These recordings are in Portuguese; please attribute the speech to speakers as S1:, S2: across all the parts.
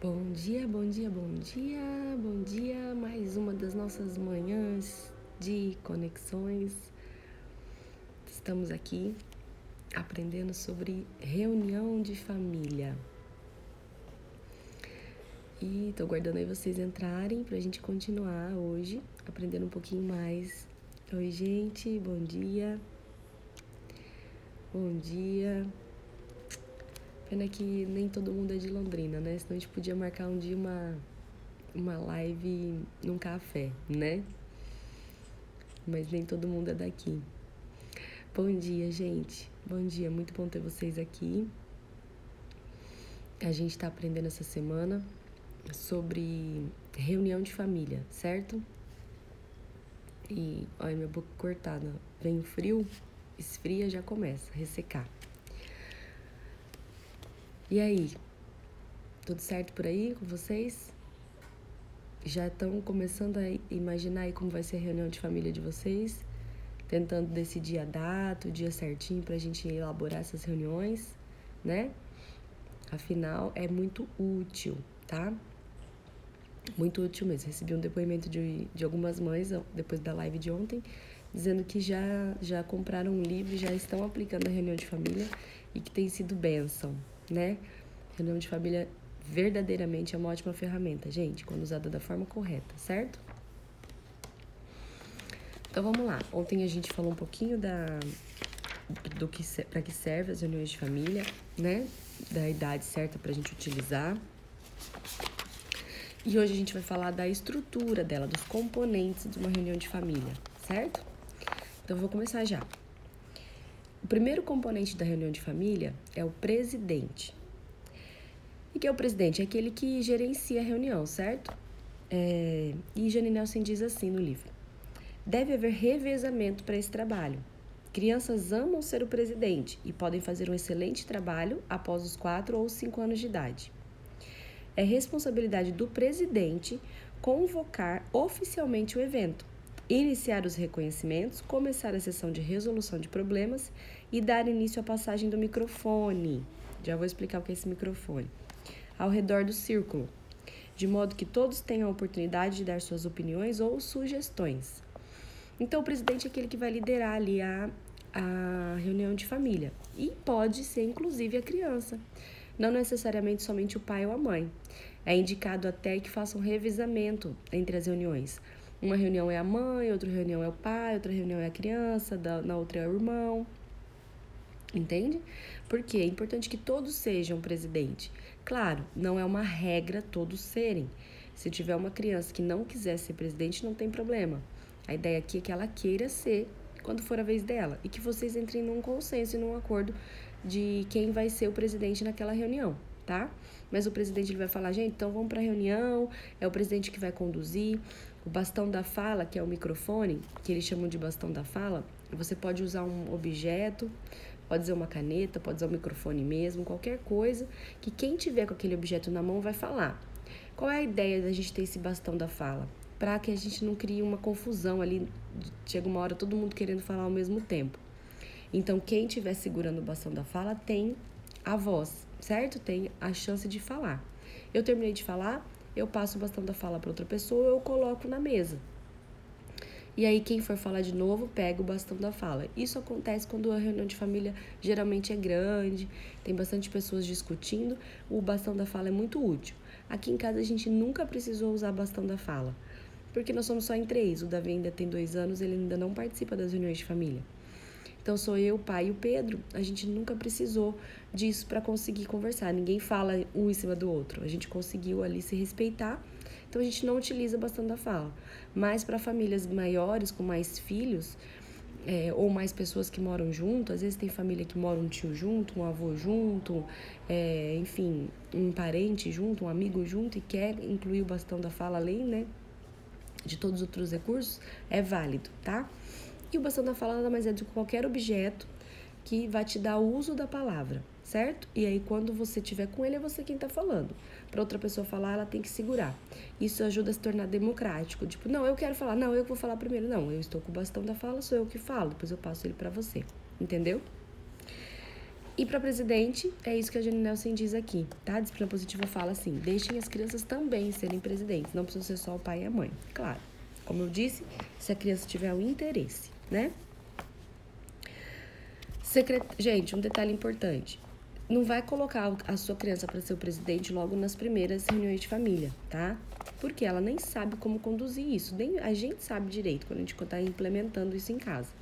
S1: Bom dia, bom dia, bom dia, bom dia. Mais uma das nossas manhãs de conexões. Estamos aqui aprendendo sobre reunião de família. E tô guardando aí vocês entrarem pra gente continuar hoje, aprendendo um pouquinho mais. Oi, gente, bom dia. Bom dia. Pena que nem todo mundo é de Londrina, né? Senão a gente podia marcar um dia uma live num café, né? Mas nem todo mundo é daqui. Bom dia, gente. Bom dia, muito bom ter vocês aqui. A gente tá aprendendo essa semana sobre reunião de família, certo? E olha, minha boca cortada. Vem o frio, esfria, já começa a ressecar. E aí, tudo certo por aí com vocês? Já estão começando a imaginar aí como vai ser a reunião de família de vocês? Tentando decidir a data, o dia certinho pra gente elaborar essas reuniões, né? Afinal, é muito útil, tá? Muito útil mesmo. Recebi um depoimento de algumas mães depois da live de ontem, dizendo que já compraram um livro e já estão aplicando a reunião de família e que tem sido bênção, né? Reunião de família verdadeiramente é uma ótima ferramenta, gente, quando usada da forma correta, certo? Então vamos lá. Ontem a gente falou um pouquinho para que serve as reuniões de família, né? Da idade certa pra gente utilizar. E hoje a gente vai falar da estrutura dela, dos componentes de uma reunião de família, certo? Então eu vou começar já. O primeiro componente da reunião de família é o presidente. E que é o presidente? É aquele que gerencia a reunião, certo? E Jane Nelson diz assim no livro: deve haver revezamento para esse trabalho. Crianças amam ser o presidente e podem fazer um excelente trabalho após os 4 ou 5 anos de idade. É responsabilidade do presidente convocar oficialmente o evento, iniciar os reconhecimentos, começar a sessão de resolução de problemas e dar início à passagem do microfone. Já vou explicar o que é esse microfone. Ao redor do círculo, de modo que todos tenham a oportunidade de dar suas opiniões ou sugestões. Então, o presidente é aquele que vai liderar ali a reunião de família. E pode ser, inclusive, a criança. Não necessariamente somente o pai ou a mãe. É indicado até que faça um revezamento entre as reuniões. Uma reunião é a mãe, outra reunião é o pai, outra reunião é a criança, na outra é o irmão. Entende? Porque é importante que todos sejam presidente. Claro, não é uma regra todos serem. Se tiver uma criança que não quiser ser presidente, não tem problema. A ideia aqui é que ela queira ser quando for a vez dela e que vocês entrem num consenso e num acordo de quem vai ser o presidente naquela reunião, tá? Mas o presidente ele vai falar, gente, então vamos para a reunião, é o presidente que vai conduzir. O bastão da fala, que é o microfone, que eles chamam de bastão da fala, você pode usar um objeto, pode ser uma caneta, pode ser um microfone mesmo, qualquer coisa que quem tiver com aquele objeto na mão vai falar. Qual é a ideia da gente ter esse bastão da fala? Para que a gente não crie uma confusão ali, chega uma hora todo mundo querendo falar ao mesmo tempo. Então, quem estiver segurando o bastão da fala tem a voz, certo? Tem a chance de falar. Eu terminei de falar, eu passo o bastão da fala para outra pessoa, eu coloco na mesa. E aí, quem for falar de novo, pega o bastão da fala. Isso acontece quando a reunião de família geralmente é grande, tem bastante pessoas discutindo, o bastão da fala é muito útil. Aqui em casa a gente nunca precisou usar bastão da fala, porque nós somos só em 3. O Davi ainda tem 2 anos, ele ainda não participa das reuniões de família. Então, sou eu, o pai e o Pedro. A gente nunca precisou disso para conseguir conversar. Ninguém fala um em cima do outro. A gente conseguiu ali se respeitar. Então, a gente não utiliza bastante da fala. Mas para famílias maiores, com mais filhos, ou mais pessoas que moram junto, às vezes tem família que mora um tio junto, um avô junto, enfim, um parente junto, um amigo junto e quer incluir o bastão da fala além, né, de todos os outros recursos, é válido, tá? E o bastão da fala nada mais é do que qualquer objeto que vai te dar o uso da palavra, certo? E aí, quando você tiver com ele, é você quem tá falando. Para outra pessoa falar, ela tem que segurar. Isso ajuda a se tornar democrático. Tipo, não, eu quero falar. Não, eu que vou falar primeiro. Não, eu estou com o bastão da fala, sou eu que falo. Depois eu passo ele para você. Entendeu? E para presidente, é isso que a Jane Nelson diz aqui, tá? A disciplina positiva fala assim, deixem as crianças também serem presidentes, não precisam ser só o pai e a mãe. Claro, como eu disse, se a criança tiver o interesse, né? Gente, um detalhe importante. Não vai colocar a sua criança para ser o presidente logo nas primeiras reuniões de família, tá? Porque ela nem sabe como conduzir isso. Nem a gente sabe direito quando a gente está implementando isso em casa.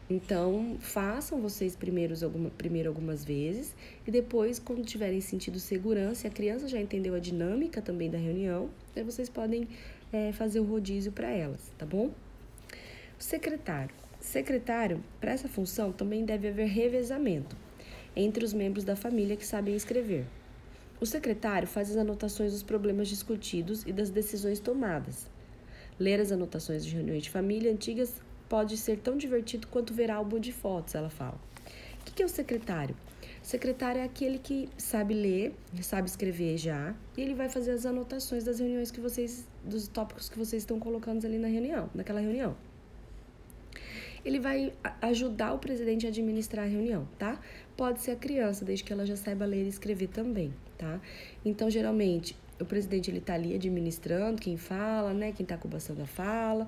S1: Então, façam vocês primeiro algumas vezes e depois, quando tiverem sentido segurança e a criança já entendeu a dinâmica também da reunião, aí vocês podem fazer o rodízio para elas, tá bom? Secretário, para essa função também deve haver revezamento entre os membros da família que sabem escrever. O secretário faz as anotações dos problemas discutidos e das decisões tomadas. Ler as anotações de reuniões de família antigas pode ser tão divertido quanto ver álbum de fotos, ela fala. O que é o secretário? O secretário é aquele que sabe ler, sabe escrever já, e ele vai fazer as anotações das reuniões dos tópicos que vocês estão colocando ali naquela reunião. Ele vai ajudar o presidente a administrar a reunião, tá? Pode ser a criança, desde que ela já saiba ler e escrever também, tá? Então, geralmente, o presidente, ele tá ali administrando quem fala, né? Quem tá com bastante a fala,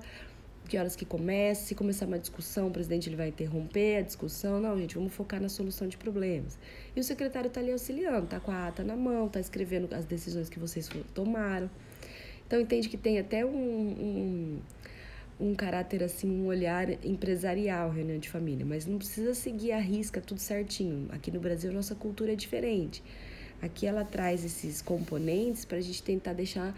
S1: que horas que começa. Se começar uma discussão, o presidente, ele vai interromper a discussão. Não, gente, vamos focar na solução de problemas. E o secretário tá ali auxiliando, tá com a ata na mão, tá escrevendo as decisões que vocês tomaram. Então, entende que tem até um caráter, assim, um olhar empresarial, reunião de família, mas não precisa seguir à risca tudo certinho. Aqui no Brasil, nossa cultura é diferente. Aqui ela traz esses componentes para a gente tentar deixar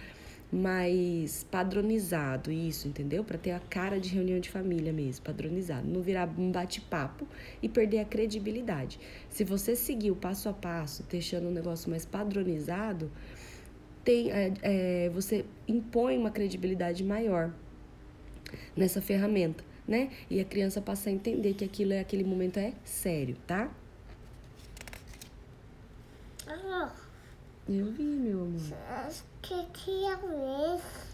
S1: mais padronizado isso, entendeu? Para ter a cara de reunião de família mesmo, padronizado. Não virar um bate-papo e perder a credibilidade. Se você seguir o passo a passo, deixando um negócio mais padronizado, você impõe uma credibilidade maior nessa ferramenta, né? E a criança passa a entender que aquele momento é sério, tá? Eu vi, meu amor.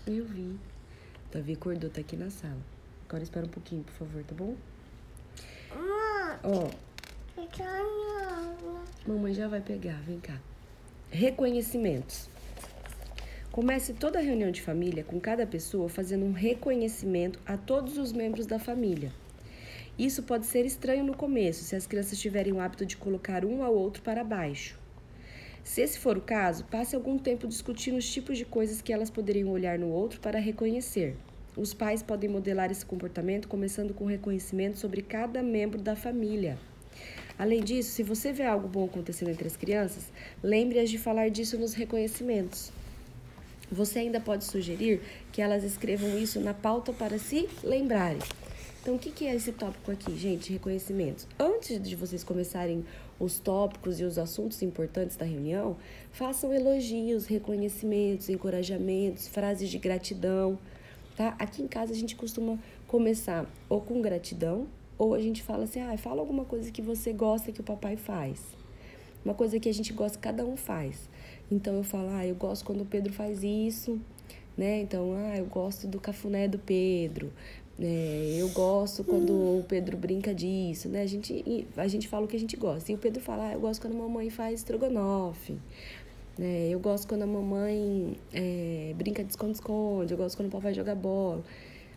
S1: Eu vi. Davi acordou, tá aqui na sala. Agora espera um pouquinho, por favor, tá bom? Ó. Mamãe já vai pegar, vem cá. Reconhecimentos. Comece toda a reunião de família com cada pessoa fazendo um reconhecimento a todos os membros da família. Isso pode ser estranho no começo, se as crianças tiverem o hábito de colocar um ao outro para baixo. Se esse for o caso, passe algum tempo discutindo os tipos de coisas que elas poderiam olhar no outro para reconhecer. Os pais podem modelar esse comportamento começando com reconhecimento sobre cada membro da família. Além disso, se você vê algo bom acontecendo entre as crianças, lembre-as de falar disso nos reconhecimentos. Você ainda pode sugerir que elas escrevam isso na pauta para se lembrarem. Então, o que é esse tópico aqui, gente? Reconhecimentos. Antes de vocês começarem os tópicos e os assuntos importantes da reunião, façam elogios, reconhecimentos, encorajamentos, frases de gratidão, tá? Aqui em casa a gente costuma começar ou com gratidão, ou a gente fala assim, fala alguma coisa que você gosta que o papai faz. Uma coisa que a gente gosta, cada um faz. Então, eu falo, eu gosto quando o Pedro faz isso, né? Então, eu gosto do cafuné do Pedro, eu gosto quando o Pedro brinca disso, né? A gente fala o que a gente gosta. E o Pedro fala, eu gosto quando a mamãe faz estrogonofe, né? Eu gosto quando a mamãe brinca de esconde-esconde, eu gosto quando o papai joga bola.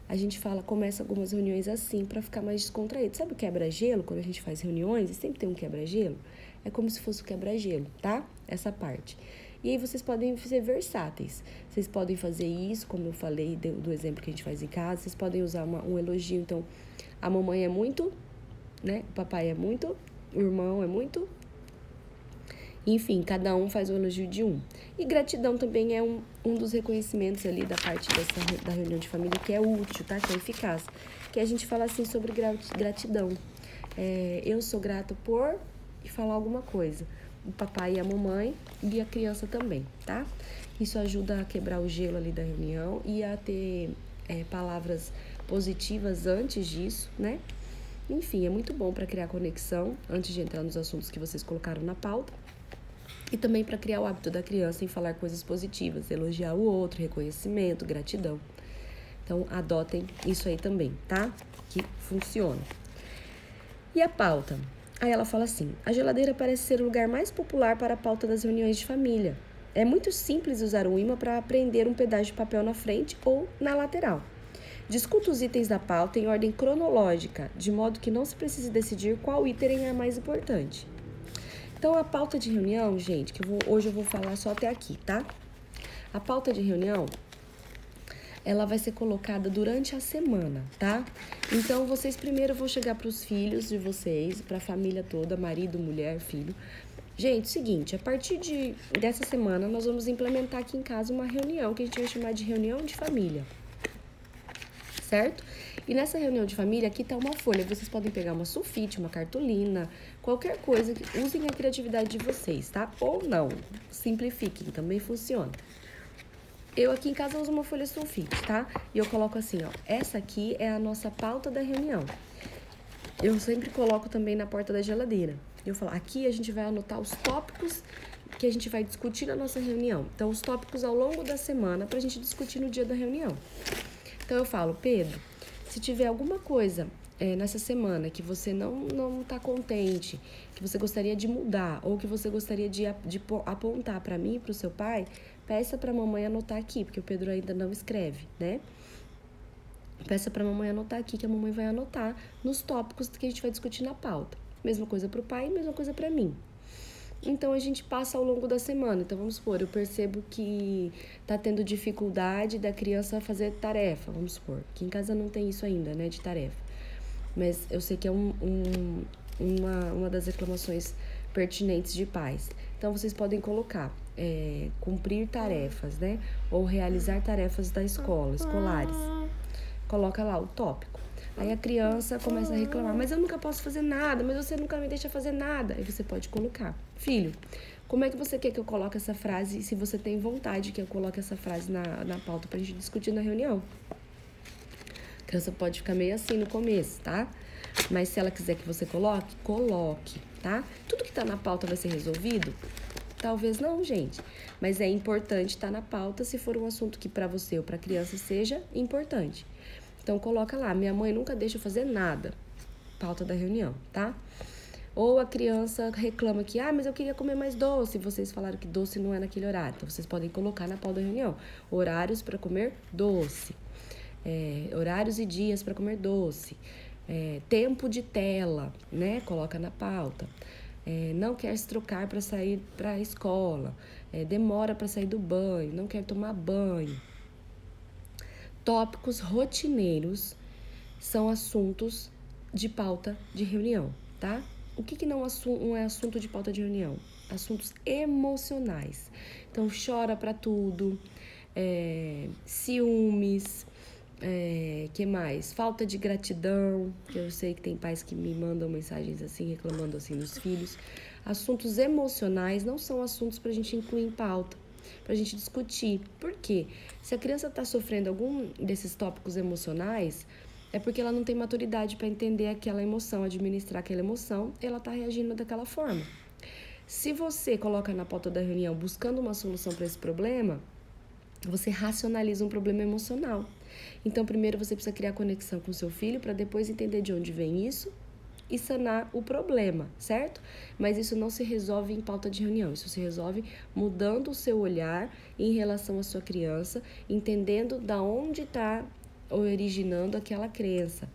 S1: A gente começa algumas reuniões assim para ficar mais descontraído. Sabe o quebra-gelo? Quando a gente faz reuniões, e sempre tem um quebra-gelo, é como se fosse o quebra-gelo, tá? Essa parte. E aí vocês podem ser versáteis. Vocês podem fazer isso, como eu falei do exemplo que a gente faz em casa. Vocês podem usar um elogio. Então, a mamãe é muito, né? O papai é muito, o irmão é muito. Enfim, cada um faz um elogio de um. E gratidão também é um dos reconhecimentos ali da parte da reunião de família que é útil, tá? Que é eficaz. Que a gente fala assim sobre gratidão. Eu sou grato por... e falar alguma coisa. O papai e a mamãe e a criança também, tá? Isso ajuda a quebrar o gelo ali da reunião e a ter palavras positivas antes disso, né? Enfim, é muito bom para criar conexão antes de entrar nos assuntos que vocês colocaram na pauta. E também para criar o hábito da criança em falar coisas positivas, elogiar o outro, reconhecimento, gratidão. Então, adotem isso aí também, tá? Que funciona. E a pauta? Aí ela fala assim: a geladeira parece ser o lugar mais popular para a pauta das reuniões de família. É muito simples usar um ímã para prender um pedaço de papel na frente ou na lateral. Discuta os itens da pauta em ordem cronológica, de modo que não se precise decidir qual item é mais importante. Então, a pauta de reunião, gente, hoje eu vou falar só até aqui, tá? A pauta de reunião, ela vai ser colocada durante a semana, tá? Então, vocês primeiro vão chegar para os filhos de vocês, para a família toda, marido, mulher, filho. Gente, seguinte, a partir dessa semana, nós vamos implementar aqui em casa uma reunião que a gente vai chamar de reunião de família, certo? E nessa reunião de família, aqui tá uma folha. Vocês podem pegar uma sulfite, uma cartolina, qualquer coisa. Usem a criatividade de vocês, tá? Ou não. Simplifiquem, também funciona. Eu aqui em casa uso uma folha sulfite, tá? E eu coloco assim, ó. Essa aqui é a nossa pauta da reunião. Eu sempre coloco também na porta da geladeira. Eu falo, aqui a gente vai anotar os tópicos que a gente vai discutir na nossa reunião. Então, os tópicos ao longo da semana pra gente discutir no dia da reunião. Então, eu falo, Pedro, se tiver alguma coisa nessa semana que você não tá contente, que você gostaria de mudar, ou que você gostaria de apontar para mim e para o seu pai, peça para a mamãe anotar aqui, porque o Pedro ainda não escreve, né? Peça para a mamãe anotar aqui, que a mamãe vai anotar nos tópicos que a gente vai discutir na pauta. Mesma coisa para o pai, mesma coisa para mim. Então, a gente passa ao longo da semana. Então, vamos supor, eu percebo que tá tendo dificuldade da criança fazer tarefa, vamos supor. Aqui em casa não tem isso ainda, né, de tarefa. Mas eu sei que é uma das reclamações pertinentes de pais. Então, vocês podem colocar cumprir tarefas, né? Ou realizar tarefas da escola, escolares. Coloca lá o tópico. Aí a criança começa a reclamar, mas eu nunca posso fazer nada, mas você nunca me deixa fazer nada. Aí você pode colocar, filho, como é que você quer que eu coloque essa frase, se você tem vontade que eu coloque essa frase na pauta pra gente discutir na reunião? A criança pode ficar meio assim no começo, tá? Mas se ela quiser que você coloque, tá? Tudo que tá na pauta vai ser resolvido? Talvez não, gente. Mas é importante estar na pauta se for um assunto que pra você ou pra criança seja importante. Então, coloca lá, minha mãe nunca deixa eu fazer nada. Pauta da reunião, tá? Ou a criança reclama que, mas eu queria comer mais doce. Vocês falaram que doce não é naquele horário. Então, vocês podem colocar na pauta da reunião. Horários para comer doce. Horários e dias para comer doce. Tempo de tela, né? Coloca na pauta. Não quer se trocar para sair para a escola. Demora para sair do banho. Não quer tomar banho. Tópicos rotineiros são assuntos de pauta de reunião, tá? O que não é assunto de pauta de reunião? Assuntos emocionais. Então, chora pra tudo, ciúmes, que mais? Falta de gratidão, que eu sei que tem pais que me mandam mensagens assim, reclamando assim dos filhos. Assuntos emocionais não são assuntos pra gente incluir em pauta, pra gente discutir. Por quê? Se a criança tá sofrendo algum desses tópicos emocionais, é porque ela não tem maturidade para entender aquela emoção, administrar aquela emoção, ela tá reagindo daquela forma. Se você coloca na pauta da reunião buscando uma solução para esse problema, você racionaliza um problema emocional. Então, primeiro você precisa criar conexão com o seu filho para depois entender de onde vem isso e sanar o problema, certo? Mas isso não se resolve em pauta de reunião, isso se resolve mudando o seu olhar em relação à sua criança, entendendo da onde está originando aquela crença,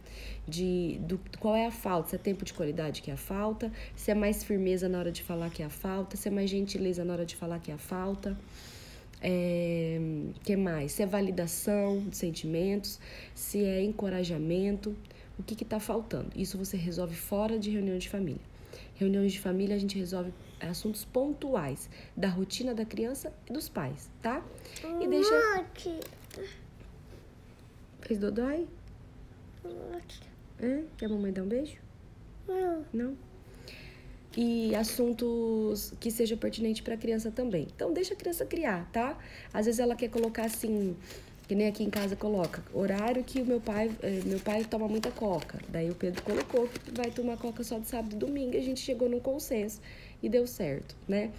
S1: qual é a falta, se é tempo de qualidade que é a falta, se é mais firmeza na hora de falar que é a falta, se é mais gentileza na hora de falar que é a falta. Que mais? Se é validação de sentimentos, se é encorajamento, o que está faltando? Isso você resolve fora de reunião de família. Reuniões de família a gente resolve assuntos pontuais da rotina da criança e dos pais, tá? E deixa... Fez dodói? Quer a mamãe dar um beijo? Não? E assuntos que sejam pertinentes para a criança também. Então, deixa a criança criar, tá? Às vezes ela quer colocar assim, que nem aqui em casa coloca, horário que o meu pai toma muita coca. Daí o Pedro colocou que vai tomar coca só de sábado e domingo. E a gente chegou num consenso e deu certo, né?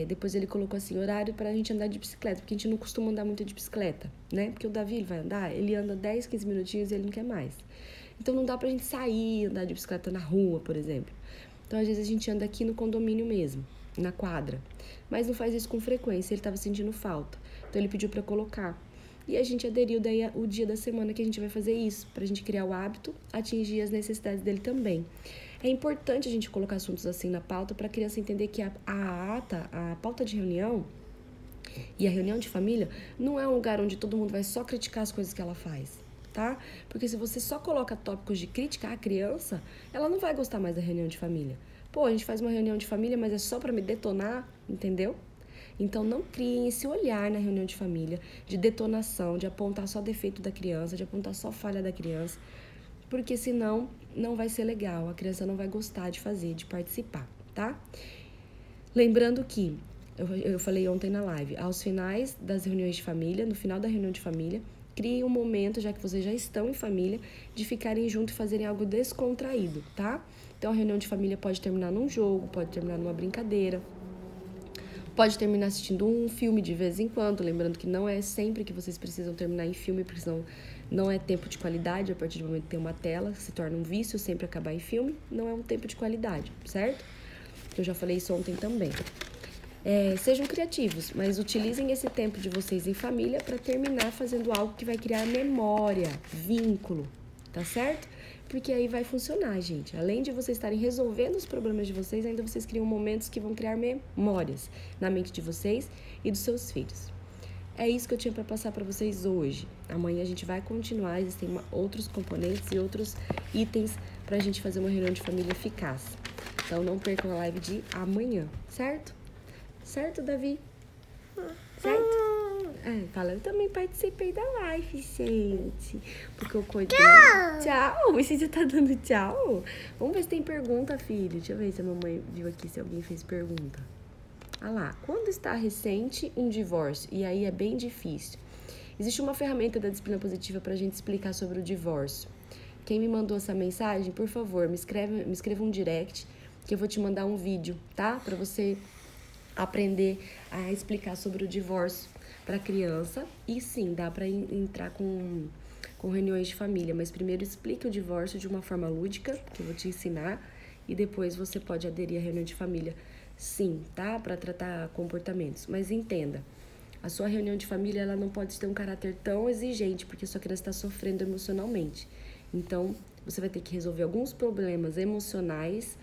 S1: Depois ele colocou assim, horário pra gente andar de bicicleta, porque a gente não costuma andar muito de bicicleta, né? Porque o Davi, ele vai andar, ele anda 10, 15 minutinhos e ele não quer mais. Então não dá pra gente sair, andar de bicicleta na rua, por exemplo. Então, às vezes, a gente anda aqui no condomínio mesmo, na quadra. Mas não faz isso com frequência, ele estava sentindo falta. Então, ele pediu para colocar. E a gente aderiu daí o dia da semana que a gente vai fazer isso, pra gente criar o hábito, atingir as necessidades dele também. É importante a gente colocar assuntos assim na pauta para a criança entender que a pauta de reunião e a reunião de família não é um lugar onde todo mundo vai só criticar as coisas que ela faz, tá? Porque se você só coloca tópicos de crítica à criança, ela não vai gostar mais da reunião de família. Pô, a gente faz uma reunião de família, mas é só para me detonar, entendeu? Então, não criem esse olhar na reunião de família de detonação, de apontar só defeito da criança, de apontar só falha da criança, porque senão não vai ser legal, a criança não vai gostar de fazer, de participar, tá? Lembrando que, eu falei ontem na live, aos finais das reuniões de família, no final da reunião de família, crie um momento, já que vocês já estão em família, de ficarem juntos e fazerem algo descontraído, tá? Então, a reunião de família pode terminar num jogo, pode terminar numa brincadeira, pode terminar assistindo um filme de vez em quando, lembrando que não é sempre que vocês precisam terminar em filme, porque senão não é tempo de qualidade. A partir do momento que tem uma tela, se torna um vício sempre acabar em filme, não é um tempo de qualidade, certo? Eu já falei isso ontem também. Sejam criativos, mas utilizem esse tempo de vocês em família para terminar fazendo algo que vai criar memória, vínculo, tá certo? Porque aí vai funcionar, gente. Além de vocês estarem resolvendo os problemas de vocês, ainda vocês criam momentos que vão criar memórias na mente de vocês e dos seus filhos. É isso que eu tinha para passar para vocês hoje. Amanhã a gente vai continuar, existem outros componentes e outros itens para a gente fazer uma reunião de família eficaz. Então não percam a live de amanhã, certo? Certo, Davi? Certo? Fala, eu também participei da live, gente. Porque eu cuidei. Tchau! Você já tá dando tchau? Vamos ver se tem pergunta, filho. Deixa eu ver se a mamãe viu aqui, se alguém fez pergunta. Ah lá, quando está recente um divórcio? E aí é bem difícil. Existe uma ferramenta da disciplina positiva pra gente explicar sobre o divórcio. Quem me mandou essa mensagem, por favor, me escreva um direct, que eu vou te mandar um vídeo, tá? Pra você aprender a explicar sobre o divórcio para criança. E sim, dá para entrar com reuniões de família, mas primeiro explique o divórcio de uma forma lúdica, que eu vou te ensinar, e depois você pode aderir à reunião de família, sim, tá? Para tratar comportamentos. Mas entenda, a sua reunião de família ela não pode ter um caráter tão exigente, porque sua criança está sofrendo emocionalmente. Então, você vai ter que resolver alguns problemas emocionais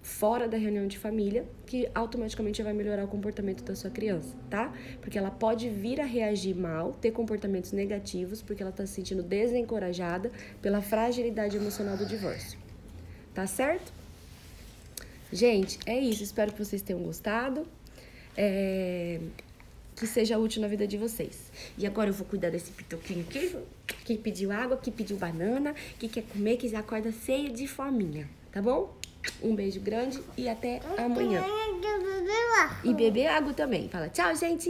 S1: fora da reunião de família, que automaticamente vai melhorar o comportamento da sua criança, tá? Porque ela pode vir a reagir mal, ter comportamentos negativos, porque ela está se sentindo desencorajada pela fragilidade emocional do divórcio. Tá certo? Gente, é isso. Espero que vocês tenham gostado. Que seja útil na vida de vocês. E agora eu vou cuidar desse pitoquinho aqui, que pediu água, que pediu banana, que quer comer, que já acorda cheio de fominha, tá bom? Um beijo grande e até amanhã. E beber água também. Fala tchau, gente!